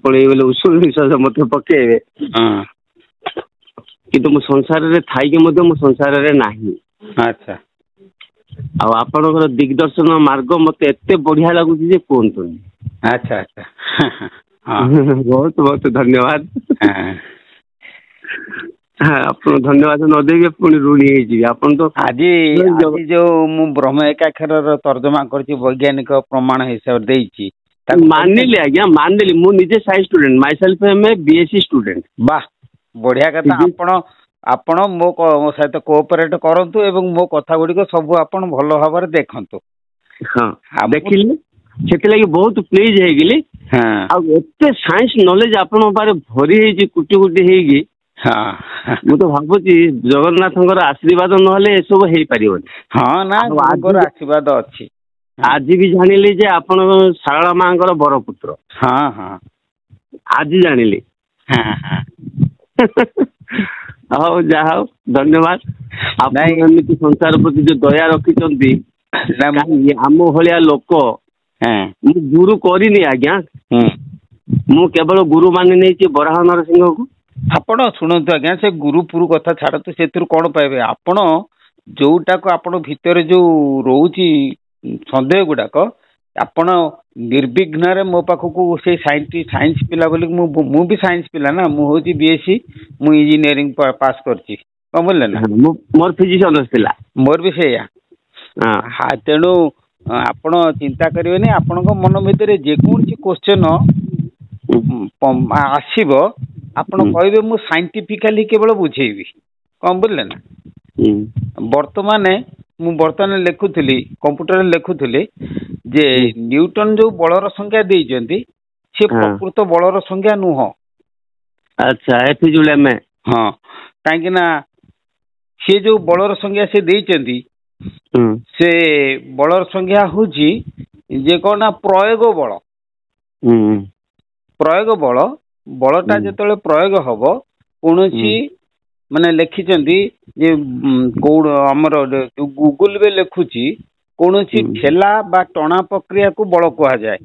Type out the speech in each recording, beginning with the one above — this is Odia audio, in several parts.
पड़े बोले उषुम निश्वास मत पकेबे किंतु मो संसार रे थाई के मो संसार रे नाही। अच्छा आपणकर दिग्दर्शन मार्ग मत एत बढ़िया लगुच कहतुनि। अच्छा अच्छा बहुत बहुत धन्यवाद। आप धन्यवाद न देगे पुणी ऋणी होपन तो आज जो मु ब्रह्म एकाक्षर तर्जमा करछि वैज्ञानिक प्रमाण हिसाब देछि मानिली आज्ञा मानिली मु निजे science student myself am a BSc student. वाह बढ़िया कथा। आपण मो सहित कोऑपरेट करंतु एवं मो कथा गुडी को सब आपण भलो भाବରେ देखंतु। हां देखिली सेति लागि बहुत प्लीज हे गेली। हां आ एते साइंस नॉलेज आपण बारे भरी हे जी कुटी कुटी हेगी। हां मु तो भाबुची जगन्नाथंकर आशीर्वाद नहले ए सब हे परिबोनी। हां ना गुरुଙ୍କର आशीर्वाद अछि। आज भी जानिली जे आपण शारदा मांकर बरपुत्र। हां हां आज जानिली। हां हां हो जा हो धन्यवाद। आप एमती संसार प्रति जो दया रखी आम भलिया लोक मु गुरु करनी आज्ञा मु केवल गुरु मानि नहीं बराह नरसिंह को। आपण शुणु आज्ञा से गुरुपुरु कथा छाड़तु से कौन पाइबे आपण जोटा को आपण भितर जो रोची संदेह गुड़ाक आपण निर्विघ्न रे मो पाखक से साइंस पिला बोली मु भी साइंस पिला ना मु होची बीएससी मु इंजीनियरिंग पास करची कौन बोलले ना मोर फिजिक्स ऑनर्स पिला मोर भी सेया। हां तेणु आपण चिंता करिवेनी आपण मन भितर जे कोनसी क्वेश्चन आसीबो आपण कहबे मु साइंटिफिकली केवल बुझेबी कौन बोलले ना। वर्तमान लिखुली कंप्यूटर लिखुली जे न्यूटन जो बलर संख्या देइचंती से प्रकृत बलर संख्या नुह। अच्छा एथि जुले में हां काहे ना से जो बलर संख्या से देइचंती से बलर संख्या होची जे कोना प्रयोग बल। प्रयोग बल बलटा जेतले प्रयोग हबो कोनोसी माने लिखिचंती जे कोड हमर गूगल बे लिखुची कोनोसी ठेला बा टणा प्रक्रिया को बल कहा जाए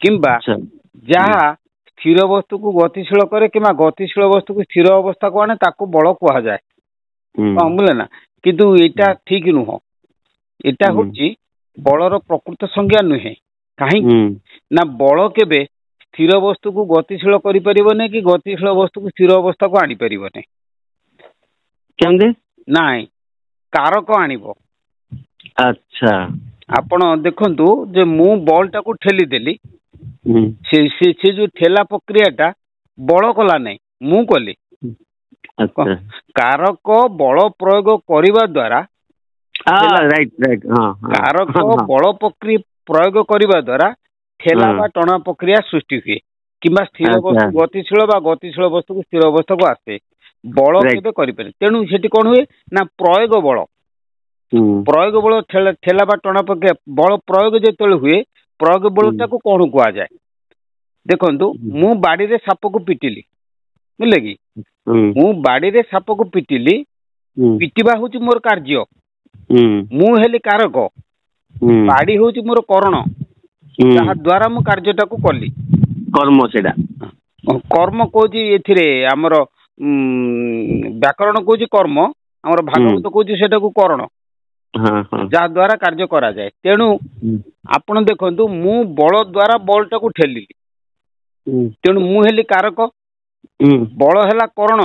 किंबा जहा स्थिर वस्तु को गतिशील करे किंबा गतिशील वस्तु को स्थिर अवस्था को आने ताको बल कहा जाए बुझले ना। किंतु एटा ठीक नुह एटा होची बलर प्रकृत संज्ञा नुहे कहीं ना बल केबे स्थिर वस्तु को गतिशील करि परिबो नै कि गतिशील वस्तु को स्थिर अवस्था को आनी परिबो नै केंदे नाई कारक आनिबो। अच्छा आपण देखंतु जे मु बॉल टाको ठेली देली से जो ठेला प्रक्रियाटा बल कला नै मु कली। अच्छा कारक बल प्रयोग करिबा द्वारा राइट राइट हां कारक बल प्रयोग करिबा द्वारा ठेला बा टणा प्रक्रिया सृष्टि हुए किंबा स्थिर वस्तु गतिशील बा गतिशील वस्तु को स्थिर अवस्था को आसे बल केबे करि पारे। तेणु सेठी कोन हुए ना प्रयोग बल ठेला बा टणा प्रक्रिया बल प्रयोग जेतले हुए प्रयोग बलटा को कोन कुआ जाए। देखंतु मु बाड़ी रे साप को पिटिली बुझले कि मु बाड़ी रे साप को पिटिली पिटिबा होची मोर कार्य मु हेली कारक बाड़ी होची मोर करण जहा द्वारा मु कार्यटा को कली कर्म सेडा कर्म कोजी एथिरे हमर व्याकरण कोजी कर्म हमर भागवत कोजी सेटा को करण जहा द्वारा कार्य करा जाए। तेणु आपण देखंतु मु बल द्वारा बॉलटा को ठेलिली तेणु मु हेली कारक बल हेला करण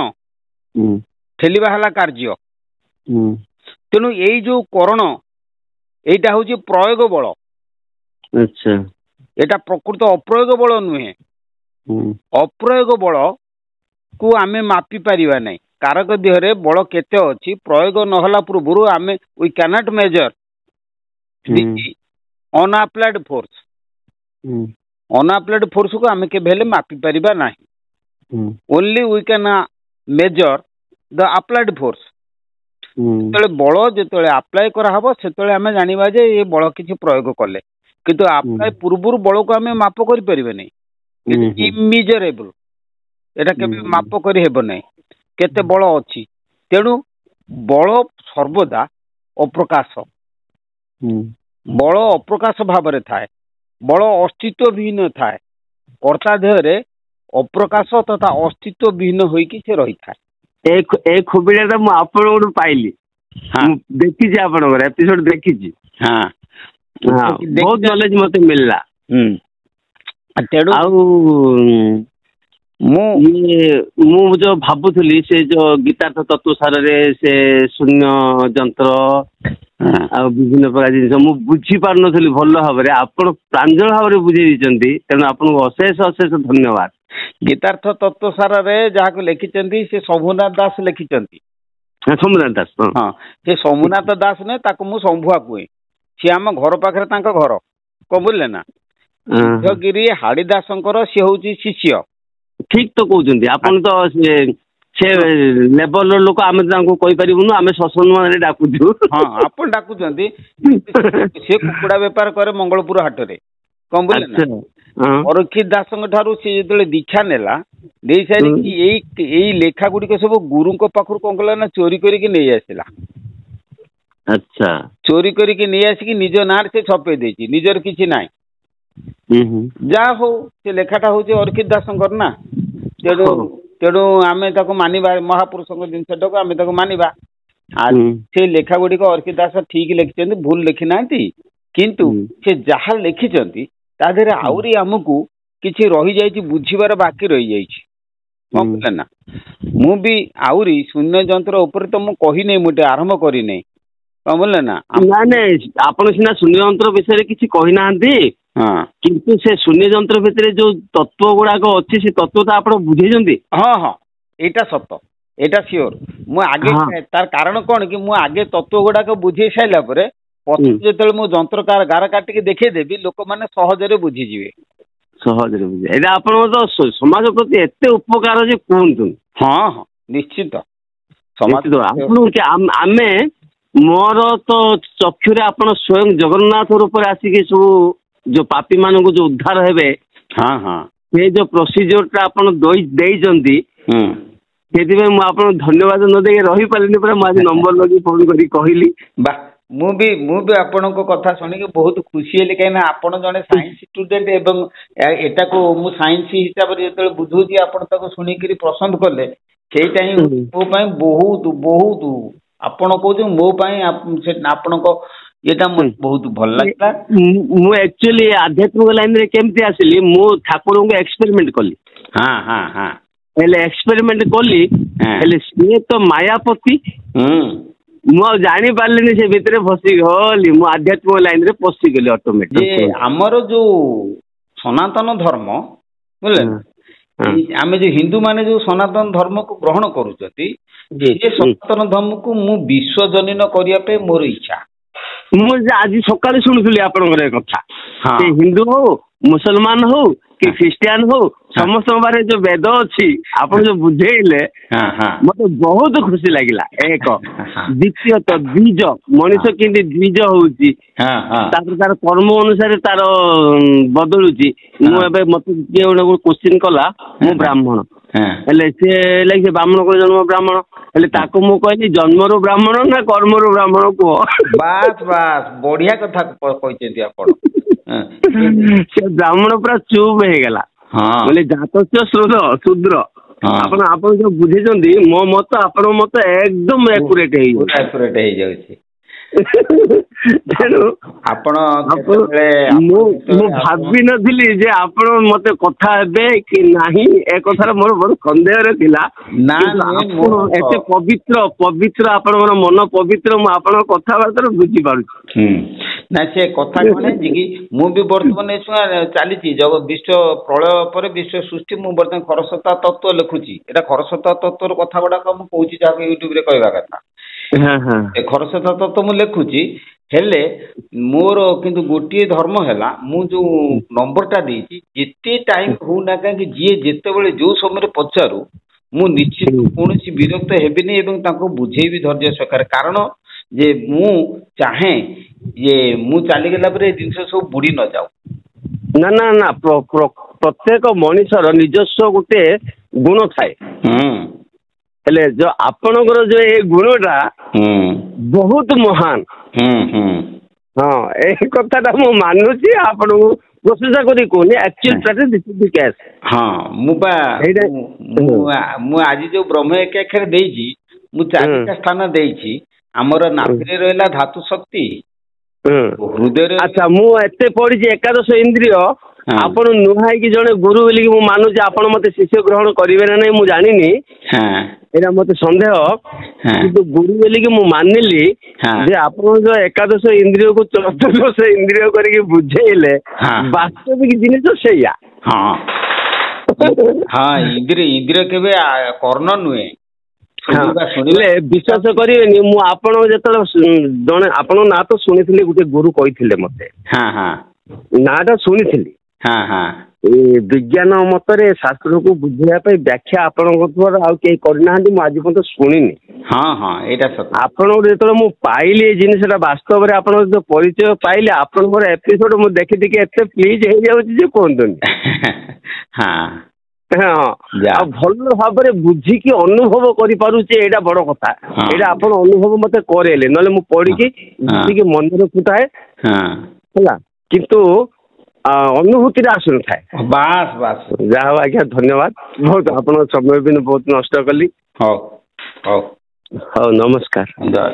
ठेलिबा हेला कार्य। तेणु एई जो करण एटा होची प्रयोग बल। अच्छा एटा प्रकृत अप्रयोग बल नुहे अप्रयोग बल को आमे मापी परिबा नै कारक देहरे बल केते अछि प्रयोग नहला पूर्व आमे we can not measure unapplied force unapplied force को आमे के भेले मापी परिबा नाही only we can measure the applied force. जेतले बल जेतले अप्लाई करा हबो सेतले आमे जानिबा जे ए बल किछि प्रयोग कले किंतु अप्लाई पूर्व बल को आमे माप करि परिबे नै इमेजरेबल एटा केबे माप करि हेबो नै केते बल अछि। तेणु बल सर्वदा अप्रकाश बल अप्रकाश भाव रे थाए बल अस्तित्व भी न थाए कर्ता देहरे ଅପ୍ରକାଶ ତଥା ଅସ୍ତିତ୍ୱ ବିହୀନ ହୋଇକି ସେ ରହିଥାଏ। ଏ ଖୁବିଟା ମୁଁ ଆପଣଙ୍କଠୁ ପାଇଲି। ଦେଖିଛି ଆପଣଙ୍କର ଏପିସୋଡ ଦେଖିଛି। ବହୁତ ନଲେଜ ମତେ ମିଳିଲା। ତେଣୁ ଆଉ ମୁଁ ଯୋଉ ଭାବୁଥିଲି ସେ ଯୋଉ ଗୀତାର୍ଥ ତତ୍ତ୍ୱ ସାରରେ ସେ ଶୂନ୍ୟ ଯନ୍ତ୍ର ଆଉ ବିଭିନ୍ନ ପ୍ରକାର ଜିନିଷ ମୁଁ ବୁଝିପାରୁନଥିଲି ଭଲ ଭାବରେ, ଆପଣ ପ୍ରାଞ୍ଜଳ ଭାବରେ ବୁଝେଇ ଦେଇଛନ୍ତି, ତେଣୁ ଆପଣଙ୍କୁ ଅଶେଷ ଅଶେଷ ଧନ୍ୟବାଦ। ଗୀତାର୍ଥ ତତ୍ତ୍ୱ ସାରରେ ଯାହାକୁ ଲେଖିଛନ୍ତି ସେ ଶମ୍ଭୁନାଥ ଦାସ ଲେଖିଛନ୍ତି। ଶମ୍ଭୁନାଥ ଦାସ, ହଁ ସେ ଶମ୍ଭୁନାଥ ଦାସ ନୁହେଁ, ତାକୁ ମୁଁ ଶମ୍ଭୁଆ କୁହେ। ସିଏ ଆମ ଘର ପାଖରେ ତାଙ୍କ ଘର, କଣ ବୁଝିଲେ ନା। ସିଦ୍ଧଗିରି ହାଡ଼ିଦାସଙ୍କର ସିଏ ହଉଛି ଶିଷ୍ୟ। ଠିକ ତ କହୁଛନ୍ତି ଆପଣ, ତ ସେ ଲେବଲର ଲୋକ, ଆମେ ତାଙ୍କୁ କହିପାରିବୁନୁ, ଆମେ ସତ୍ସଙ୍ଗରେ ଡାକୁଛୁ। ହଁ ଆପଣ ଡାକୁଛନ୍ତି। ସେ କୁକୁଡ଼ା ବେପାର କରେ ମଙ୍ଗଳପୁର ହାଟରେ, କଣ ବୁଝିଲେ ନା। ପରୀକ୍ଷିତ ଦାସଙ୍କ ଠାରୁ ସେ ଯେତେବେଳେ ଦୀକ୍ଷା ନେଲା, ଦେଇ ସାରିକି ଏଇ ଲେଖା ଗୁଡିକ ସବୁ ଗୁରୁଙ୍କ ପାଖରୁ କଣ କଲା ନା ଚୋରି କରିକି ନେଇ ଆସିଲା। ଆଚ୍ଛା, ଚୋରି କରିକି ନେଇ ଆସିକି ନିଜ ନାଁରେ ସେ ଛପେଇ ଦେଇଛି, ନିଜର କିଛି ନାହିଁ। ଯାହା ହଉ ସେ ଲେଖାଟା ହଉଛି ଅରଖିତ ଦାସଙ୍କର ନା, ତେଣୁ ଆମେ ତାକୁ ମାନିବା, ମହାପୁରୁଷଙ୍କ ଜିନିଷଟାକୁ ଆମେ ତାକୁ ମାନିବା। ସେ ଲେଖା ଗୁଡିକ ଅରଖିତ ଦାସ ଠିକ ଲେଖିଛନ୍ତି, ଭୁଲ ଲେଖି ନାହାନ୍ତି। କିନ୍ତୁ ସେ ଯାହା ଲେଖିଛନ୍ତି ତା ଦେହରେ ଆହୁରି ଆମକୁ କିଛି ରହିଯାଇଛି, ବୁଝିବାର ବାକି ରହିଯାଇଛି, କଣ ବୁଝିଲେ ନା। ମୁଁ ବି ଆହୁରି ଶୂନ୍ୟ ଯନ୍ତ୍ର ଉପରେ ତ ମୁଁ କହିନେଇ, ମୁଁ ଆରମ୍ଭ କରିନେଇ, କଣ ବୁଝିଲେ ନା। ନାଇଁ ଆପଣ ସିନା ଶୂନ୍ୟ ଯନ୍ତ୍ର ବିଷୟରେ କିଛି କହିନାହାନ୍ତି, କିନ୍ତୁ ସେ ଶୂନ୍ୟ ଯନ୍ତ୍ର ଭିତରେ ଯୋଉ ତତ୍ତ୍ୱ ଗୁଡାକ ଅଛି ସେ ତତ୍ତ୍ୱ ତ ଆପଣ ବୁଝେଇଛନ୍ତି। ହଁ ଏଇଟା ସତ, ଏଇଟା ସିଓର। ମୁଁ ଆଗେ ତାର କାରଣ କଣ କି, ମୁଁ ଆଗେ ତତ୍ତ୍ୱ ଗୁଡାକ ବୁଝେଇ ସାରିଲା ପରେ ପଛରେ ଯେତେବେଳେ ମୁଁ ଯନ୍ତ୍ର ଗାର କାଟିକି ଦେଖେଇଦେବି, ଲୋକମାନେ ସହଜରେ ବୁଝିଯିବେ। ସହଜରେ ବୁଝେ, ଏଇଟା ଆପଣଙ୍କ ତ ସମାଜ ପ୍ରତି ଏତେ ଉପକାର ଯେ କୁହନ୍ତୁ। ହଁ ନିଶ୍ଚିତ। ଆମେ ମୋର ତ ଚକ୍ଷୁରେ ଆପଣ ସ୍ୱୟଂ ଜଗନ୍ନାଥ ରୂପରେ ଆସିକି ସବୁ ଯୋଉ ପାପୀ ମାନଙ୍କୁ ଯୋଉ ଉଦ୍ଧାର ହେବେ, ସେ ଯୋଉ ପ୍ରୋସିଜିଓର ଟା ଆପଣ ଦେଇଛନ୍ତି, ସେଥିପାଇଁ ମୁଁ ଆପଣଙ୍କୁ ଧନ୍ୟବାଦ ନ ଦେଇକି ରହିପାରିଲିନି। ପୁରା ମୁଁ ଆଜି ନମ୍ବର ଲଗେଇ ଫୋନ କରି କହିଲି। ବା ମୁଁ ବି ଆପଣଙ୍କ କଥା ଶୁଣିକି ବହୁତ ଖୁସି ହେଲି, କାହିଁକିନା ଆପଣ ଜଣେ ସାଇନ୍ସ ଷ୍ଟୁଡେଣ୍ଟ ଏବଂ ଏଟାକୁ ମୁଁ ସାଇନ୍ସ ହିସାବରେ ଯେତେବେଳେ ବୁଝଉଛି ଆପଣ ତାକୁ ଶୁଣିକିରି ପସନ୍ଦ କଲେ, ସେଇଟା ହିଁ ମୋ ପାଇଁ ବହୁତ ବହୁତ, ଆପଣ କହୁଛନ୍ତି ମୋ ପାଇଁ ଆପଣଙ୍କ ଏଇଟା ମତେ ବହୁତ ଭଲ ଲାଗିଲା। ମୁଁ ଆକ୍ଚୁଆଲି ଆଧ୍ୟାତ୍ମିକ ଲାଇନରେ କେମିତି ଆସିଲି, ମୁଁ ଠାକୁରଙ୍କୁ ଏକ୍ସପେରିମେଣ୍ଟ କଲି। ହେଲେ ଏକ୍ସପେରିମେଣ୍ଟ କଲି, ହେଲେ ସିଏ ତ ମାୟାପତି, ମୁଁ ଆଉ ଜାଣିପାରିଲିନି, ସେ ଭିତରେ ଫସିଗଲି, ମୁଁ ଆଧ୍ୟାତ୍ମିକ ଲାଇନରେ ପଶିଗଲି ଅଟୋମେଟିକ। ଆମର ଯୋଉ ସନାତନ ଧର୍ମ ବୁଝିଲେ, ଆମେ ଯୋଉ ହିନ୍ଦୁ ମାନେ ଯୋଉ ସନାତନ ଧର୍ମକୁ ଗ୍ରହଣ କରୁଛନ୍ତି, ସେ ସନାତନ ଧର୍ମକୁ ମୁଁ ବିଶ୍ୱଜନୀନ କରିବା ପାଇଁ ମୋର ଇଚ୍ଛା। ମୁଁ ଆଜି ସକାଳେ ଶୁଣୁଥିଲି ଆପଣଙ୍କର ଏ କଥା। ସେ ହିନ୍ଦୁ ହଉ, ମୁସଲମାନ ହଉ କି ଖ୍ରୀଷ୍ଟିଆନ ହଉ, ସମସ୍ତଙ୍କ ପାଖରେ ଯୋଉ ବେଦ ଅଛି ଆପଣ ଯୋଉ ବୁଝେଇଲେ, ମତେ ବହୁତ ଖୁସି ଲାଗିଲା। ଏକ ଦ୍ୱିତୀୟତଃ ଦ୍ୱିଜ, ମଣିଷ କେମିତି ଦ୍ୱିଜ ହଉଛି, ତାପରେ ତାର କର୍ମ ଅନୁସାରେ ତାର ବଦଳୁଛି। ମୁଁ ଏବେ ମତେ କିଏ ଗୋଟେ କୋଶ୍ଚିନ୍ କଲା, ମୁଁ ବ୍ରାହ୍ମଣ, ହେଲେ ସେ ବ୍ରାହ୍ମଣ ଜନ୍ମ ବ୍ରାହ୍ମଣ, ହେଲେ ତାକୁ ମୁଁ କହିଲି ଜନ୍ମରୁ ବ୍ରାହ୍ମଣ ନା କର୍ମରୁ ବ୍ରାହ୍ମଣ କୁହ। ବାସ୍ ବଢିଆ କଥା କହିଛନ୍ତି ଆପଣ। ସେ ବ୍ରାହ୍ମଣ ପୁରା ଚୁପ୍ ହେଇଗଲା, ବୋଲେ ଜାତସ୍ୟ ଶୂଦ୍ର। ଆପଣ ଯୋଉ ବୁଝେଇଛନ୍ତି, ମୋ ମତ ଆପଣଙ୍କ ମତ ଏକଦମ ଏକୁରେଟ ହେଇଯାଉଛି। ତେଣୁ ମୁଁ ଭାବିନଥିଲି ଯେ ଆପଣ ମତେ କଥା ହେବେ କି ନାହିଁ, ଏ କଥାର ମୋର ବଡ ସନ୍ଦେହରେ ଥିଲା। ଆପଣ ଏତେ ପବିତ୍ର ଆପଣଙ୍କର ମନ ପବିତ୍ର, ମୁଁ ଆପଣଙ୍କ କଥାବାର୍ତ୍ତାରୁ ବୁଝିପାରୁଛି। ନା ସେ କଥା କଣ ହେଇଛି କି, ମୁଁ ବି ବର୍ତ୍ତମାନ ଚାଲିଛି ବିଶ୍ୱ ପ୍ରଳୟ ପରେ ବିଶ୍ୱ ସୃଷ୍ଟି, ମୁଁ ବର୍ତ୍ତମାନ ଖରସ୍ରୋତା ତତ୍ତ୍ୱ ଲେଖୁଛି। ଏଇଟା ଖରସ୍ରୋତା ତତ୍ତ୍ୱର କଥା ଗୁଡାକ ମୁଁ କହୁଛି, ଯାହାକୁ ୟୁଟ୍ୟୁବରେ କହିବା କଥା। ଖରସ୍ରୋତା ତତ୍ତ୍ୱ ମୁଁ ଲେଖୁଛି, ହେଲେ ମୋର କିନ୍ତୁ ଗୋଟିଏ ଧର୍ମ ହେଲା, ମୁଁ ଯୋଉ ନମ୍ବରଟା ଦେଇଛି, ଯେତେ ଟାଇମ ହଉନା କାହିଁକି, ଯିଏ ଯେତେବେଳେ ଯୋଉ ସମୟରେ ପଚାରୁ, ମୁଁ ନିଶ୍ଚିତ କୌଣସି ବିରକ୍ତ ହେବିନି ଏବଂ ତାଙ୍କୁ ବୁଝେଇବି ଧୈର୍ଯ୍ୟ ସହକାରେ। କାରଣ ଯେ ମୁଁ ଚାହେଁ ଯେ ମୁଁ ଚାଲିଗଲା ପରେ ଏ ଜିନିଷ ସବୁ ବୁଡି ନ ଯାଉ। ନା ପ୍ରତ୍ୟେକ ମଣିଷର ନିଜସ୍ୱ ଗୋଟେ ଗୁଣ ଥାଏ। ହେଲେ ଯୋଉ ଆପଣଙ୍କର ଯୋଉ ଏ ଗୁଣଟା ବହୁତ ମହାନ। ଏଇ କଥାଟା ମୁଁ ମାନୁଛି, ଆପଣଙ୍କୁ ପ୍ରଶଂସା କରି କହୁନି actual practice this is the case. ହଁ ମୁଁ ଆଜି ଯୋଉ ବ୍ରହ୍ମ ଏକାକ୍ଷର ଦେଇଛି ମୁଁ 4ଟା ସ୍ଥାନ ଦେଇଛି। ଆମର ନାଭିରେ ରହିଲା ଧାତୁ ଶକ୍ତି, ହୃଦୟରେ। ଆଚ୍ଛା ମୁଁ ଏତେ ପଢିଛି ଏକାଦଶ ଇନ୍ଦ୍ରିୟ, ଆପଣ ନୁହଁ ହେଇକି ଜଣେ ଗୁରୁ ବୋଲିକି ମୁଁ ମାନୁଛି, ଆପଣ ମତେ ଶିଷ୍ୟ ଗ୍ରହଣ କରିବେ ନା ନାହିଁ ମୁଁ ଜାଣିନି, ଏଇଟା ମତେ ସନ୍ଦେହ, କିନ୍ତୁ ଗୁରୁ ବୋଲିକି ମୁଁ ମାନିଲି ଯେ ଆପଣ ଯୋଉ ଏକାଦଶ ଇନ୍ଦ୍ରିୟକୁ 14ଦଶ ଇନ୍ଦ୍ରିୟ କରିକି ବୁଝେଇଲେ ବାସ୍ତବିକ ଜିନିଷ ସେଇଆ। ଇନ୍ଦ୍ରିୟ କେବେ କର୍ଣ୍ଣ ନୁହେଁ। ବିଶ୍ୱାସ କରିବେନି, ମୁଁ ଆପଣ ଯେତେବେଳେ ଜଣେ ଆପଣଙ୍କ ନାଁ ତ ଶୁଣିଥିଲି, ଗୋଟେ ଗୁରୁ କହିଥିଲେ ମତେ, ନାଁଟା ଶୁଣିଥିଲି। ବିଜ୍ଞାନ ମତରେ ଶାସ୍ତ୍ରକୁ ବୁଝେଇବା ପାଇଁ ବ୍ୟାଖ୍ୟା ଆପଣଙ୍କ ଦ୍ୱାରା ଆଉ କେହି କରିନାହାନ୍ତି, ମୁଁ ଆଜି ପର୍ଯ୍ୟନ୍ତ ଶୁଣିନି। ଏଇଟା ସତ। ଆପଣଙ୍କର ଯେତେବେଳେ ମୁଁ ପାଇଲି ଏଇ ଜିନିଷଟା ବାସ୍ତବରେ, ଆପଣଙ୍କ ଯୋଉ ପରିଚୟ ପାଇଲି, ଆପଣଙ୍କର ଏପିସୋଡ ମୁଁ ଦେଖି ଦେଖି ଏତେ ପ୍ଲିଜ୍ ହେଇଯାଉଛି ଯେ କୁହନ୍ତୁନି। ଆଉ ଭଲ ଭାବରେ ବୁଝିକି ଅନୁଭବ କରିପାରୁଛି, ଏଇଟା ବଡ କଥା। ଏଇଟା ଆପଣ ଅନୁଭବ ମତେ କରେଇଲେ, ନହେଲେ ମୁଁ ପଢିକି ବୁଝିକି ମନେ ରଖୁଥାଏ ହେଲା, କିନ୍ତୁ ଅନୁଭୂତିରେ ଆସୁନଥାଏ। ବାସ୍ ବାସ୍। ଯାହା ହଉ ଆଜ୍ଞା, ଧନ୍ୟବାଦ ବହୁତ, ଆପଣଙ୍କ ସମୟ ବି ବହୁତ ନଷ୍ଟ କଲି। ହଉ ହଉ ହଉ, ନମସ୍କାର। ଜୟ।